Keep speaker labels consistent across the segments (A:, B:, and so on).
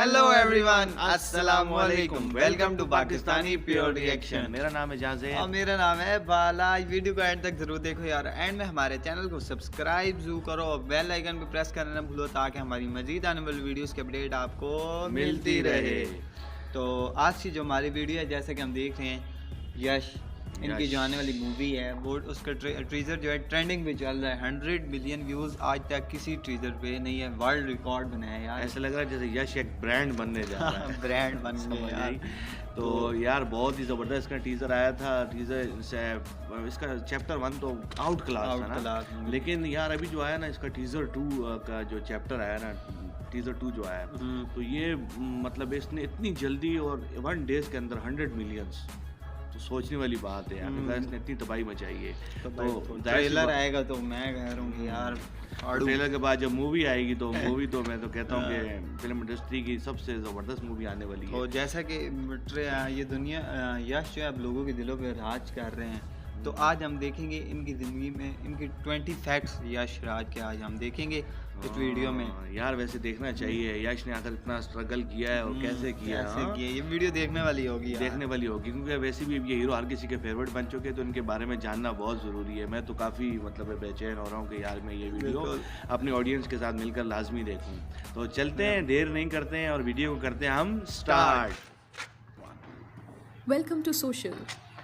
A: Hello everyone, अस्सलाम वालेकुम। Welcome to Pakistani pure reaction.
B: मेरा नाम है जाज़ेद
A: और मेरा नाम है बाला। वीडियो को एंड तक जरूर देखो यार। एंड में हमारे चैनल को सब्सक्राइब जरूर करो और बेल आइकन पे प्रेस करना ना भूलो ताकि हमारी मजीद आने वाली वीडियोस की अपडेट आपको मिलती रहे। तो आज की जो हमारी वीडियो है, जैसे कि हम देख रहे हैं यश इनकी जो आने वाली मूवी है वो उसका ट्रीजर जो है ट्रेंडिंग पे चल रहा है। 100 मिलियन व्यूज़ आज तक किसी ट्रीजर पे नहीं है। वर्ल्ड रिकॉर्ड बनाया यार।
B: ऐसा लग रहा है जैसे यश एक ब्रांड बनने जा रहा है।
A: ब्रांड बनने यार।
B: तो यार बहुत ही ज़बरदस्त इसका टीज़र आया था। टीज़र से इसका चैप्टर 1 तो आउट क्लास था ना, लेकिन यार अभी जो आया ना इसका टीज़र 2 का जो चैप्टर आया ना, टीज़र 2 जो आया, तो ये मतलब इसने इतनी जल्दी और 1 डेज के अंदर 100 मिलियंस, तो सोचने वाली बात है यार। इसने इतनी तबाही मचाई है।
A: तो ट्रेलर आएगा तो मैं कह रहा हूँ यार,
B: और ट्रेलर के बाद जब मूवी आएगी तो मूवी तो मैं तो कहता हूँ कि फिल्म इंडस्ट्री की सबसे ज़बरदस्त मूवी आने वाली है।
A: तो जैसा कि ये दुनिया यश जो है अब लोगों के दिलों पे राज कर रहे हैं, तो आज हम देखेंगे इनकी ज़िंदगी में इनकी 20 फैक्ट्स यश राज के आज हम देखेंगे इस वीडियो में।
B: यार वैसे देखना चाहिए यश ने आकर इतना स्ट्रगल किया है और कैसे किया है।
A: ये वीडियो देखने वाली होगी
B: क्योंकि वैसे भी ये हीरो हर किसी के फेवरेट बन चुके हैं, तो इनके बारे में जानना बहुत ज़रूरी है। मैं तो काफ़ी मतलब बेचैन हो रहा हूँ कि यार मैं ये वीडियो अपने ऑडियंस के साथ मिलकर लाजमी देखूँ। तो चलते हैं, देर नहीं करते हैं और वीडियो को करते हैं हम start.
C: Welcome to social.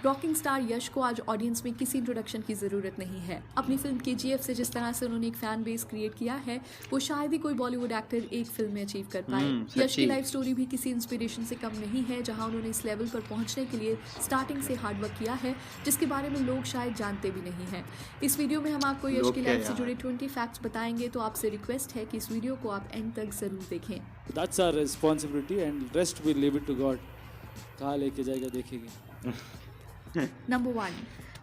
C: Rocking star Yash को आज ऑडियंस में किसी इंट्रोडक्शन की ज़रूरत नहीं है। अपनी फिल्म KGF से जिस तरह से उन्होंने एक फैन बेस क्रिएट किया है, वो शायद ही कोई बॉलीवुड एक्टर एक फिल्म में अचीव कर पाए। यश की लाइफ स्टोरी भी किसी इंस्पिरेशन से कम नहीं है, जहां उन्होंने इस लेवल पर पहुंचने के लिए स्टार्टिंग से हार्डवर्क किया है, जिसके बारे में लोग शायद जानते भी नहीं हैं। इस वीडियो में हम आपको यश की लाइफ से जुड़े 20 फैक्ट्स बताएंगे, तो आपसे रिक्वेस्ट है कि इस वीडियो को आप एंड तक जरूर देखें।
D: That's our responsibility and rest we leave it to God. कहाँ लेके जाएगा देखेंगे।
C: नंबर 1,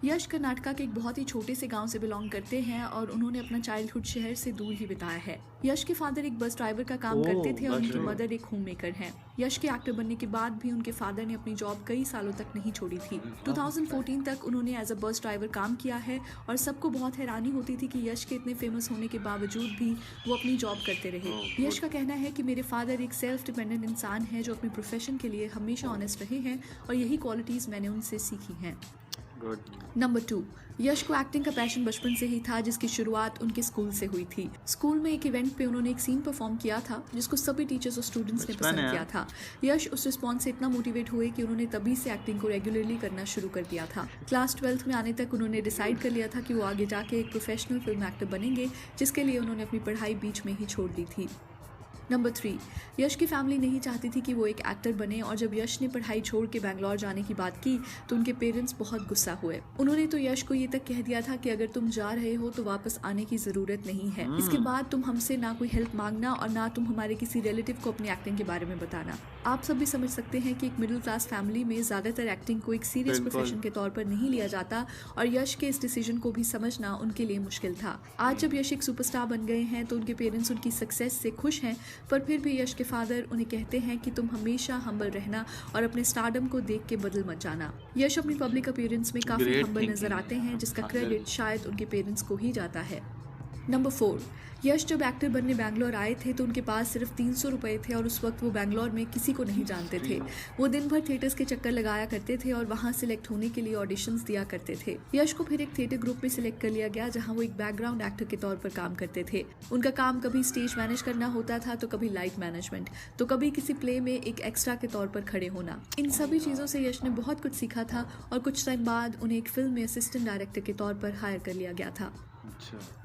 C: यश कर्नाटका के एक बहुत ही छोटे से गांव से बिलोंग करते हैं और उन्होंने अपना चाइल्डहुड शहर से दूर ही बिताया है। यश के फादर एक बस ड्राइवर का काम करते थे और उनकी मदर एक होम मेकर हैं। यश के एक्टर बनने के बाद भी उनके फादर ने अपनी जॉब कई सालों तक नहीं छोड़ी थी। 2014 तक उन्होंने एज अ बस ड्राइवर काम किया है और सबको बहुत हैरानी होती थी कि यश के इतने फेमस होने के बावजूद भी वो अपनी जॉब करते रहे। यश का कहना है कि मेरे फादर एक सेल्फ डिपेंडेंट इंसान है जो अपने प्रोफेशन के लिए हमेशा ऑनेस्ट रहे हैं और यही क्वालिटीज़ मैंने उनसे सीखी हैं। नंबर 2, यश को एक्टिंग का पैशन बचपन से ही था, जिसकी शुरुआत उनके स्कूल से हुई थी। स्कूल में एक इवेंट पे उन्होंने एक सीन परफॉर्म किया था जिसको सभी टीचर्स और स्टूडेंट्स ने पसंद किया था। यश उस रिस्पॉन्स से इतना मोटिवेट हुए कि उन्होंने तभी से एक्टिंग को रेगुलरली करना शुरू कर दिया था। क्लास 12th में आने तक उन्होंने डिसाइड कर लिया था कि वो आगे जाके एक प्रोफेशनल फिल्म एक्टर बनेंगे, जिसके लिए उन्होंने अपनी पढ़ाई बीच में ही छोड़ दी थी। नंबर 3, यश की फैमिली नहीं चाहती थी कि वो एक एक्टर बने और जब यश ने पढ़ाई छोड़ के बैंगलोर जाने की बात की तो उनके पेरेंट्स बहुत गुस्सा हुए। उन्होंने तो यश को ये तक कह दिया था कि अगर तुम जा रहे हो तो वापस आने की ज़रूरत नहीं है। इसके बाद तुम हमसे ना कोई हेल्प मांगना और ना तुम हमारे किसी रिलेटिव को अपनी एक्टिंग के बारे में बताना। आप सब भी समझ सकते हैं कि एक मिडिल क्लास फैमिली में ज़्यादातर एक्टिंग को एक सीरियस प्रोफेशन के तौर पर नहीं लिया जाता और यश के इस डिसीजन को भी समझना उनके लिए मुश्किल था। आज जब यश एक सुपरस्टार बन गए हैं तो उनके पेरेंट्स उनकी सक्सेस से खुश हैं, पर फिर भी यश के फादर उन्हें कहते हैं कि तुम हमेशा हम्बल रहना और अपने स्टारडम को देख के बदल मत जाना। यश अपनी पब्लिक अपीयरेंस में काफी हम्बल नजर आते हैं, जिसका क्रेडिट शायद उनके पेरेंट्स को ही जाता है। नंबर 4, यश जब एक्टर बनने बैंगलोर आए थे तो उनके पास सिर्फ 300 रुपए थे और उस वक्त वो बैंगलोर में किसी को नहीं जानते थे। वो दिन भर थिएटर्स के चक्कर लगाया करते थे और वहाँ सिलेक्ट होने के लिए ऑडिशंस दिया करते थे। यश को फिर एक थिएटर ग्रुप में सिलेक्ट कर लिया गया जहाँ वो एक बैकग्राउंड एक्टर के तौर पर काम करते थे। उनका काम कभी स्टेज मैनेज करना होता था तो कभी लाइट मैनेजमेंट, तो कभी किसी प्ले में एक एक्स्ट्रा के तौर पर खड़े होना। इन सभी चीज़ों से यश ने बहुत कुछ सीखा था और कुछ टाइम बाद उन्हें एक फिल्म में असिस्टेंट डायरेक्टर के तौर पर हायर कर लिया गया था।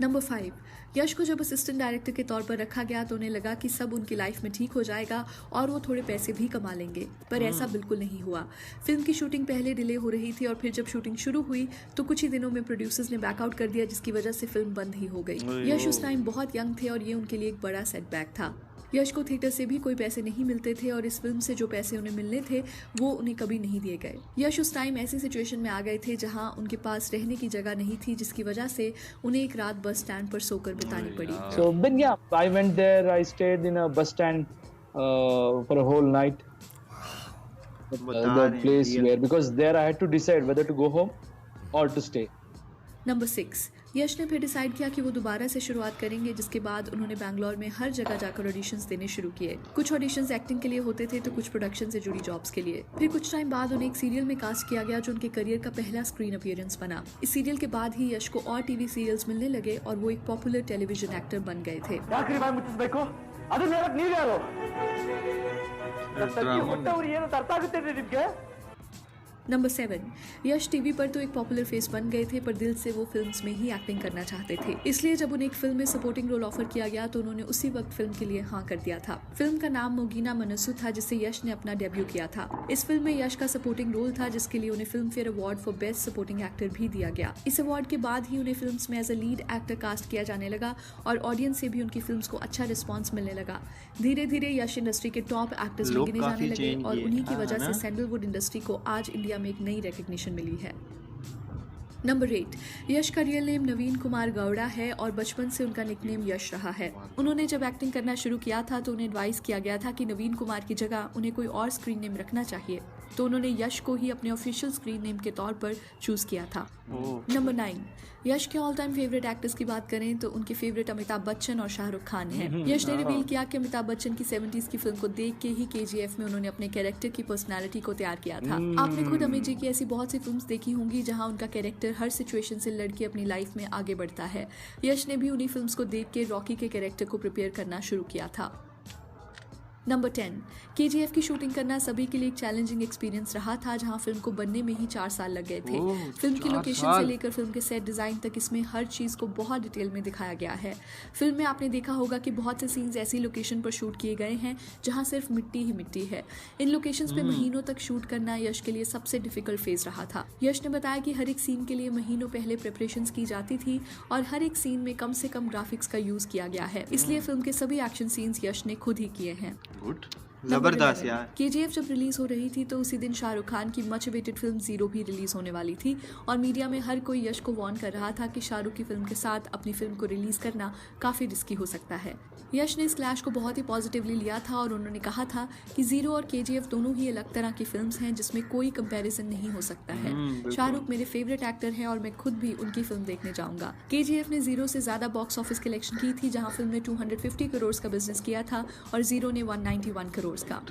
C: नंबर 5, यश को जब असिस्टेंट डायरेक्टर के तौर पर रखा गया तो उन्हें लगा कि सब उनकी लाइफ में ठीक हो जाएगा और वो थोड़े पैसे भी कमा लेंगे, पर ऐसा बिल्कुल नहीं हुआ। फिल्म की शूटिंग पहले डिले हो रही थी और फिर जब शूटिंग शुरू हुई तो कुछ ही दिनों में प्रोड्यूसर्स ने बैकआउट कर दिया, जिसकी वजह से फिल्म बंद ही हो गई। यश उस टाइम बहुत यंग थे और ये उनके लिए एक बड़ा सेटबैक था। यश को थिएटर से भी कोई पैसे नहीं मिलते थे और इस फिल्म से जो पैसे उन्हें मिलने थे वो उन्हें कभी नहीं दिए गए। यश उस टाइम ऐसी सिचुएशन में आ गए थे जहां उनके पास रहने की जगह नहीं थी, जिसकी वजह से उन्हें एक रात बस स्टैंड पर सोकर बितानी पड़ी।
E: So then yeah, I went there. I stayed in a bus stand for a whole night. The place where, because there I had to decide whether to go home or to stay.
C: Number 6, यश ने फिर decide किया कि वो दोबारा से शुरुआत करेंगे, जिसके बाद उन्होंने बैंगलोर में हर जगह जाकर ऑडिशंस देने शुरू किए। कुछ ऑडिशंस एक्टिंग के लिए होते थे तो कुछ प्रोडक्शन से जुड़ी जॉब्स के लिए। फिर कुछ टाइम बाद उन्हें एक सीरियल में कास्ट किया गया जो उनके करियर का पहला स्क्रीन अपीयरेंस बना। इस सीरियल के बाद ही यश को और टीवी सीरियल्स मिलने लगे और वो एक पॉपुलर टेलीविजन एक्टर बन गए थे। नंबर 7, यश टीवी पर तो एक पॉपुलर फेस बन गए थे, पर दिल से वो फिल्म्स में ही एक्टिंग करना चाहते थे। इसलिए जब उन्हें एक फिल्म में सपोर्टिंग रोल ऑफर किया गया तो उन्होंने उसी वक्त फिल्म के लिए हाँ कर दिया था। फिल्म का नाम मोगीना मनसू था, जिससे यश ने अपना डेब्यू किया था। इस फिल्म में यश का सपोर्टिंग रोल था, जिसके लिए उन्हें film fair award for best supporting actor भी दिया गया। इस अवार्ड के बाद ही उन्हें फिल्म्स में as a lead actor cast किया जाने लगा और ऑडियंस से भी उनकी फिल्म्स को अच्छा रिस्पॉन्स मिलने लगा। धीरे धीरे यश इंडस्ट्री के टॉप एक्टर्स में गिने जाने लगे और उन्हीं की वजह से सैंडलवुड इंडस्ट्री को आज इंडिया में एक नई रिकॉग्निशन मिली है। नंबर 8, यश का रियल नेम नवीन कुमार गौड़ा है और बचपन से उनका निकनेम यश रहा है। उन्होंने जब एक्टिंग करना शुरू किया था तो उन्हें एडवाइस किया गया था कि नवीन कुमार की जगह उन्हें कोई और स्क्रीन नेम रखना चाहिए, तो उन्होंने यश को ही अपने ऑफिशियल स्क्रीन नेम के तौर पर चूज किया था। नंबर 9, यश के ऑल टाइम फेवरेट एक्टर्स की बात करें तो उनके फेवरेट अमिताभ बच्चन और शाहरुख खान हैं। यश ने रिवील किया कि अमिताभ बच्चन की 70s की फिल्म को देख के ही KGF में उन्होंने अपने कैरेक्टर की पर्सनालिटी को तैयार किया था। आपने खुद अमित जी की ऐसी बहुत सी फिल्म्स देखी होंगी जहां उनका कैरेक्टर हर सिचुएशन से लड़के अपनी लाइफ में आगे बढ़ता है। यश ने भी उन्हीं फिल्म्स को देख के रॉकी के कैरेक्टर को प्रिपेयर करना शुरू किया था। नंबर 10, KGF की शूटिंग करना सभी के लिए एक चैलेंजिंग एक्सपीरियंस रहा था, जहां फिल्म को बनने में ही 4 साल लग गए थे। फिल्म की लोकेशन से लेकर फिल्म के सेट डिजाइन तक इसमें हर चीज को बहुत डिटेल में दिखाया गया है। फिल्म में आपने देखा होगा कि बहुत से सीन्स ऐसी लोकेशन पर शूट किए गए हैं जहां सिर्फ मिट्टी ही मिट्टी है। इन लोकेशंस पे महीनों तक शूट करना यश के लिए सबसे डिफिकल्ट फेज रहा था। यश ने बताया कि हर एक सीन के लिए महीनों पहले प्रिपरेशंस की जाती थी और हर एक सीन में कम से कम ग्राफिक्स का यूज किया गया है, इसलिए फिल्म के सभी एक्शन सीन्स यश ने खुद ही किए हैं।
B: गुड,
A: जबरदस्त यार।
C: KGF जब रिलीज हो रही थी तो उसी दिन शाहरुख खान की मच अवेटेड फिल्म जीरो भी रिलीज होने वाली थी और मीडिया में हर कोई यश को वार्न कर रहा था कि शाहरुख की फिल्म के साथ अपनी फिल्म को रिलीज करना काफी रिस्की हो सकता है। यश ने इस क्लैश को बहुत ही पॉजिटिवली लिया था और उन्होंने कहा था कि जीरो और KGF दोनों ही अलग तरह की फिल्म्स हैं जिसमें कोई कंपैरिजन नहीं हो सकता है। शाहरुख मेरे फेवरेट एक्टर हैं और मैं खुद भी उनकी फिल्म देखने जाऊंगा। KGF ने जीरो से ज्यादा बॉक्स ऑफिस कलेक्शन की थी, जहां फिल्म ने 250 करोड़ का बिजनेस किया था और जीरो ने 191 करोड़ का।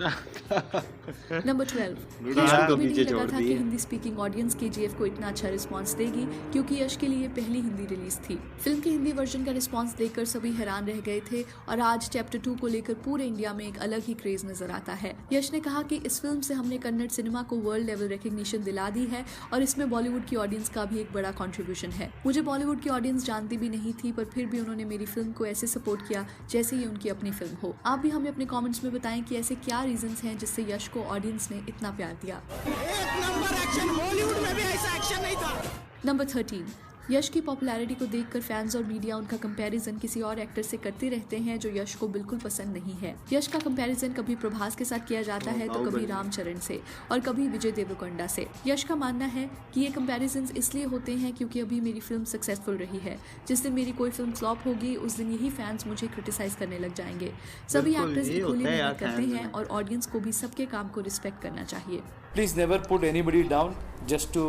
C: नंबर 12, यश को भी नहीं लगा था कि हिंदी स्पीकिंग ऑडियंस KGF को इतना अच्छा रिस्पांस देगी, क्योंकि यश के लिए पहली हिंदी रिलीज थी। फिल्म के हिंदी वर्जन का रिस्पांस देखकर सभी हैरान रह गए थे और आज चैप्टर 2 को लेकर पूरे इंडिया में एक अलग ही क्रेज नजर आता है। यश ने कहा कि इस फिल्म से हमने कन्नड़ सिनेमा को वर्ल्ड लेवल रिकग्निशन दिला दी है और इसमें बॉलीवुड की ऑडियंस का भी एक बड़ा कंट्रीब्यूशन है। मुझे बॉलीवुड की ऑडियंस जानती भी नहीं थी, पर फिर भी उन्होंने मेरी फिल्म को ऐसे सपोर्ट किया जैसे ये उनकी अपनी फिल्म हो। आप भी हमें अपने कमेंट्स में बताएं कि ऐसे क्या रीजंस हैं जिससे यश को ऑडियंस ने इतना प्यार दिया।
F: एक नंबर एक्शन, बॉलीवुड में भी ऐसा एक्शन नहीं था।
C: नंबर 13, यश की पॉपुलैरिटी को देखकर फैंस और मीडिया उनका कंपैरिजन किसी और एक्टर से करते रहते हैं, जो यश को बिल्कुल पसंद नहीं है। यश का कंपैरिजन कभी प्रभास के साथ किया जाता है तो कभी रामचरण से और कभी विजय देवरकोंडा से। यश का मानना है कि ये कंपैरिजन्स इसलिए होते हैं क्योंकि अभी मेरी फिल्म सक्सेसफुल रही है। जिस दिन मेरी कोई फिल्म फ्लॉप होगी उस दिन यही फैंस मुझे क्रिटिसाइज करने लग जाएंगे। सभी एक्टर्स इक्वली मेहनत करते हैं और ऑडियंस को भी सबके काम को रिस्पेक्ट करना चाहिए।
D: Please never put anybody down just to,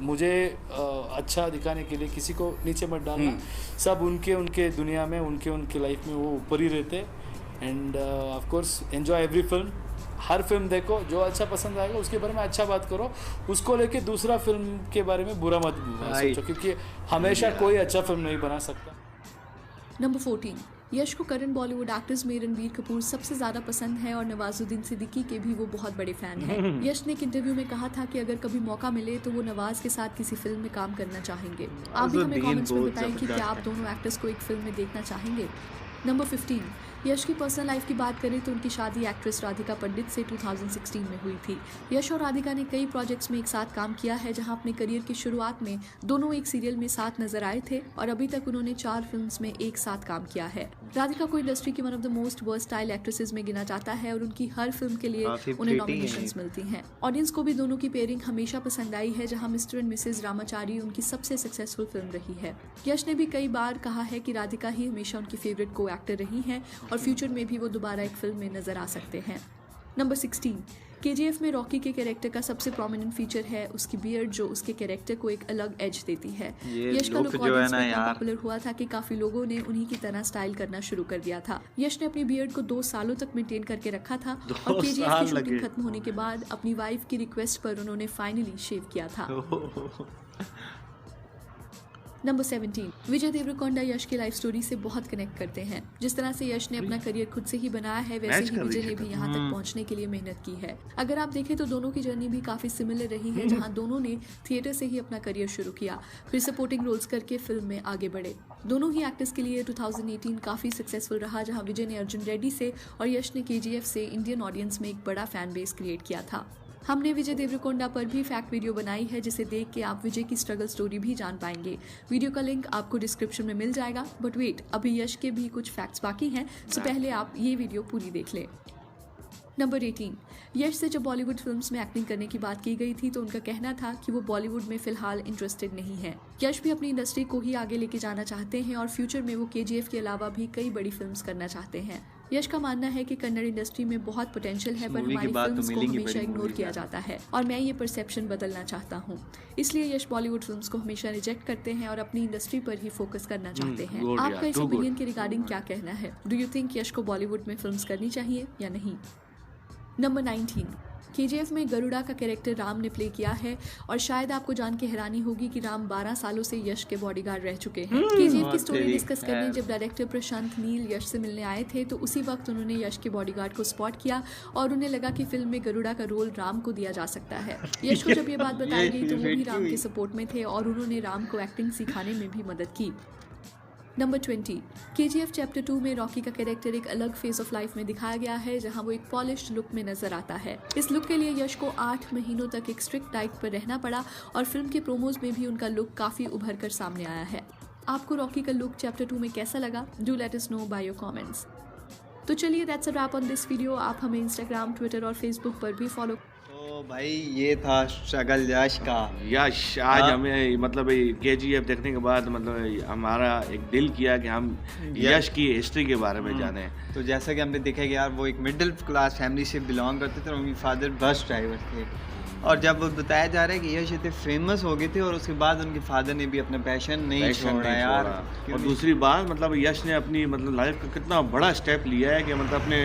D: मुझे अच्छा दिखाने के लिए किसी को नीचे मत डालना। सब उनके दुनिया में उनके लाइफ में वो ऊपर ही रहते। End of course enjoy every film. Her film देखो, जो अच्छा पसंद आएगा उसके बारे में अच्छा बात करो, उसको लेके दूसरा फिल्म के बारे में बुरा मत सोचो, क्योंकि हमेशा कोई अच्छा फिल्म नहीं बना सकता।
C: नंबर 14, यश को करंट बॉलीवुड एक्टर्स में रणबीर कपूर सबसे ज्यादा पसंद है और नवाजुद्दीन सिद्दीकी के भी वो बहुत बड़े फैन हैं। यश ने एक इंटरव्यू में कहा था कि अगर कभी मौका मिले तो वो नवाज के साथ किसी फिल्म में काम करना चाहेंगे। आप भी हमें कमेंट्स में बताएं कि क्या आप दोनों एक्टर्स को एक फिल्म में देखना चाहेंगे। नंबर 15, यश की पर्सनल लाइफ की बात करें तो उनकी शादी एक्ट्रेस राधिका पंडित से 2016 में हुई थी। यश और राधिका ने कई प्रोजेक्ट्स में एक साथ काम किया है, जहां अपने करियर की शुरुआत में दोनों एक सीरियल में साथ नजर आए थे और अभी तक उन्होंने 4 फिल्म्स में एक साथ काम किया है। राधिका को इंडस्ट्री की one of the most versatile actresses में गिना जाता है और उनकी हर फिल्म के लिए उन्हें नॉमिनेशंस मिलती हैं। ऑडियंस को भी दोनों की पेयरिंग हमेशा पसंद आई है, जहां मिस्टर एंड मिसेज रामाचारी उनकी सबसे सक्सेसफुल फिल्म रही है। यश ने भी कई बार कहा है कि राधिका ही हमेशा उनकी फेवरेट को एक्टर रही हैं और फ्यूचर में भी वो दोबारा एक फिल्म में नजर आ सकते हैं। नंबर 16, KGF में रॉकी के कैरेक्टर का सबसे प्रोमिनेंट फीचर है उसकी बियर्ड, जो उसके कैरेक्टर को एक अलग एज देती है। यश का लुक ऑडियंस में इतना पॉपुलर हुआ था कि काफी लोगों ने उन्हीं की तरह स्टाइल करना शुरू कर दिया था। यश ने अपनी बियर्ड को 2 सालों तक मेंटेन करके रखा था और KGF की शूटिंग खत्म होने के बाद अपनी वाइफ की रिक्वेस्ट पर उन्होंने फाइनली शेव किया था। नंबर 17, विजय देवरकोंडा यश की लाइफ स्टोरी से बहुत कनेक्ट करते हैं। जिस तरह से यश ने अपना करियर खुद से ही बनाया है, वैसे ही विजय ने भी यहाँ तक पहुँचने के लिए मेहनत की है। अगर आप देखें तो दोनों की जर्नी भी काफी सिमिलर रही है, जहाँ दोनों ने थिएटर से ही अपना करियर शुरू किया, फिर सपोर्टिंग रोल्स करके फिल्म में आगे बढ़े। दोनों ही एक्टर्स के लिए 2018 काफी सक्सेसफुल रहा, जहाँ विजय ने अर्जुन रेड्डी से और यश ने KGF से इंडियन ऑडियंस में एक बड़ा फैन बेस क्रिएट किया था। हमने विजय देवरकोंडा पर भी फैक्ट वीडियो बनाई है, जिसे देख के आप विजय की स्ट्रगल स्टोरी भी जान पाएंगे। वीडियो का लिंक आपको डिस्क्रिप्शन में मिल जाएगा। बट वेट, अभी यश के भी कुछ फैक्ट्स बाकी हैं, सो पहले आप ये वीडियो पूरी देख लें। नंबर 18, यश से जब बॉलीवुड फिल्म्स में एक्टिंग करने की बात की गई थी तो उनका कहना था कि वो बॉलीवुड में फिलहाल इंटरेस्टेड नहीं है। यश भी अपनी इंडस्ट्री को ही आगे लेके जाना चाहते हैं और फ्यूचर में वो KGF के अलावा भी कई बड़ी फिल्म्स करना चाहते हैं। यश का मानना है कि कन्नड़ इंडस्ट्री में बहुत पोटेंशियल है, पर हमारी फिल्म्स को हमेशा इग्नोर किया जाता है और मैं ये परसेप्शन बदलना चाहता हूँ। इसलिए यश बॉलीवुड फिल्म्स को हमेशा रिजेक्ट करते हैं और अपनी इंडस्ट्री पर ही फोकस करना चाहते हैं। आपका इस ओपिनियन के रिगार्डिंग क्या कहना है? डू यू थिंक यश को बॉलीवुड में फिल्म्स करनी चाहिए या नहीं? नंबर 19, KGF में गरुड़ा का कैरेक्टर राम ने प्ले किया है और शायद आपको जान के हैरानी होगी कि राम 12 सालों से यश के बॉडीगार्ड रह चुके हैं। KGF की स्टोरी डिस्कस करने जब डायरेक्टर प्रशांत नील यश से मिलने आए थे तो उसी वक्त उन्होंने यश के बॉडीगार्ड को स्पॉट किया और उन्हें लगा कि फिल्म में गरुड़ा का रोल राम को दिया जा सकता है। यश को जब ये बात बताई गई तो वो भी राम के सपोर्ट में थे और उन्होंने राम को एक्टिंग सिखाने में भी मदद की। नंबर 20, KGF चैप्टर 2 में रॉकी का कैरेक्टर एक अलग फेज ऑफ लाइफ में दिखाया गया है, जहां वो एक पॉलिश्ड लुक में नजर आता है। इस लुक के लिए यश को 8 महीनों तक एक स्ट्रिक्ट डाइट पर रहना पड़ा और फिल्म के प्रोमोज में भी उनका लुक काफी उभर कर सामने आया है। आपको रॉकी का लुक चैप्टर 2 में कैसा लगा? Do let us know by your comments. तो चलिए, that's a wrap on this video. आप हमें इंस्टाग्राम, ट्विटर और फेसबुक पर भी फॉलो।
A: तो भाई ये था स्ट्रगल यश का।
B: यश आज हमें मतलब KGF देखने के बाद मतलब हमारा एक दिल किया कि हम यश की हिस्ट्री के बारे में जाने।
A: तो जैसा कि हमने देखा कि यार वो एक मिडिल क्लास फैमिली से बिलोंग करते थे और उनके फादर बस ड्राइवर थे, और जब बताया जा रहा है कि यश इतने फेमस हो गए थे और उसके बाद उनके फादर ने भी अपना पैशन नहीं छोड़ा यार।
B: और दूसरी बात मतलब यश ने अपनी मतलब लाइफ का कितना बड़ा स्टेप लिया है कि मतलब अपने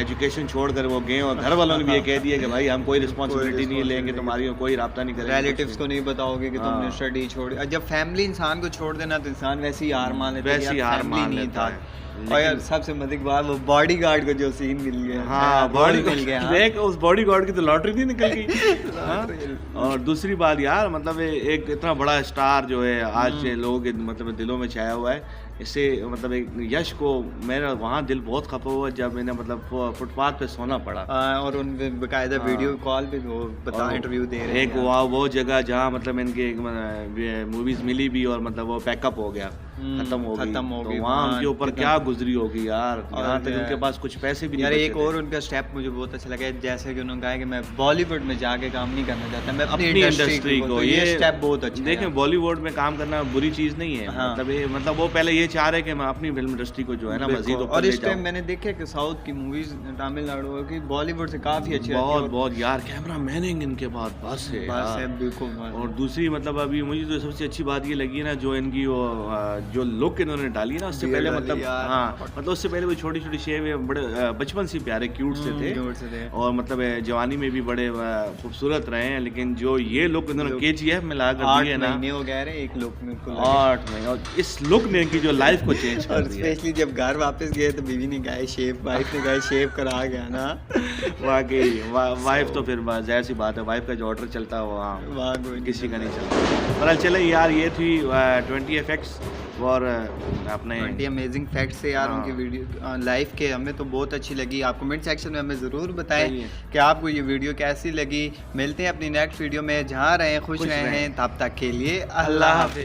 B: एजुकेशन छोड़कर वो गए और घर वालों ने भी ये कह दिया कि भाई हम कोई रिस्पॉन्सिबिलिटी नहीं लेंगे, तुम्हारी कोई राब्ता नहीं करेंगे,
A: रिलेटिव्स को नहीं बताओगे कि तुमने स्टडी छोड़ी। जब फैमिली इंसान को छोड़ देना तो इंसान वैसे ही हार मान लेता है,
B: वैसे ही हार मान लेता है।
A: और यार सबसे मजेदार बात वो बॉडीगार्ड को जो सीन मिल गया।
B: हाँ, बॉडी मिल गया। देख उस बॉडीगार्ड की तो लॉटरी नहीं निकल गई। और दूसरी बात यार मतलब एक इतना बड़ा स्टार जो है आज लोगों के मतलब दिलों में छाया हुआ है, इससे मतलब एक यश को मेरा वहाँ दिल बहुत खपा हुआ जब मैंने मतलब फुटपाथ पे सोना पड़ा।
A: और उन बकायदा वीडियो कॉल पे वो बता इंटरव्यू दे रहे हैं।
B: एक वो जगह जहाँ मतलब इनके मूवीज मिली भी और मतलब वो पैकअप हो गया, खत्म हो गई, तो वहाँ उनके ऊपर क्या गुजरी होगी यार। यहाँ तक उनके पास कुछ पैसे भी नहीं
A: यार। एक और उनका स्टेप मुझे बहुत अच्छा लगा, जैसे कि उन्होंने कहा कि मैं बॉलीवुड में जाके काम नहीं करना चाहता, मैं अपनी इंडस्ट्री को। ये स्टेप बहुत अच्छा।
B: देखें बॉलीवुड में काम करना बुरी चीज नहीं है, मतलब वो पहले ये चाह रहे कि मैं अपनी फिल्म इंडस्ट्री को जो है ना मजीद ऊपर ले जाऊं।
A: और इस टाइम मैंने देखा कि साउथ की मूवीज तमिलनाडु की बॉलीवुड से काफी अच्छी
B: बहुत यार कैमरा मैनिंग इनके बाद बस है बिल्कुल। और दूसरी मतलब अभी मुझे तो सबसे अच्छी बात ये लगी ना जो इनकी वो जो लुक इन्होंने डाली ना, उससे पहले मतलब मतलब उससे पहले वो छोटी छोटी शेव बड़े बचपन से प्यारे क्यूट से थे और मतलब जवानी में भी बड़े खूबसूरत रहे हैं, लेकिन जो ये लुक इन्होंने KGF में ला कर दिए ना,
A: 8 महीने हो गए एक लुक में
B: 8 महीने, और इस लुक ने इनकी जो लाइफ को चेंज कर दिया।
A: स्पेशली जब घर वापस गए तो बीवी ने कहा शेव, वाइफ ने कहा शेव करा गया ना।
B: वाकई वाइफ तो फिर जाहिर सी बात है, वाइफ का जो ऑर्डर चलता है वहाँ किसी का नहीं चलता। पर चले यार, ये थी 20 फैक्ट्स और अपने
A: 20 अमेजिंग फैक्ट्स से यार उनकी वीडियो लाइफ के हमें तो बहुत अच्छी लगी। आप कमेंट सेक्शन में हमें ज़रूर बताएं कि आपको ये वीडियो कैसी लगी। मिलते हैं अपनी नेक्स्ट वीडियो में, जहाँ रहें खुश रहें, तब तक के लिए अल्लाह हाफ़िज़।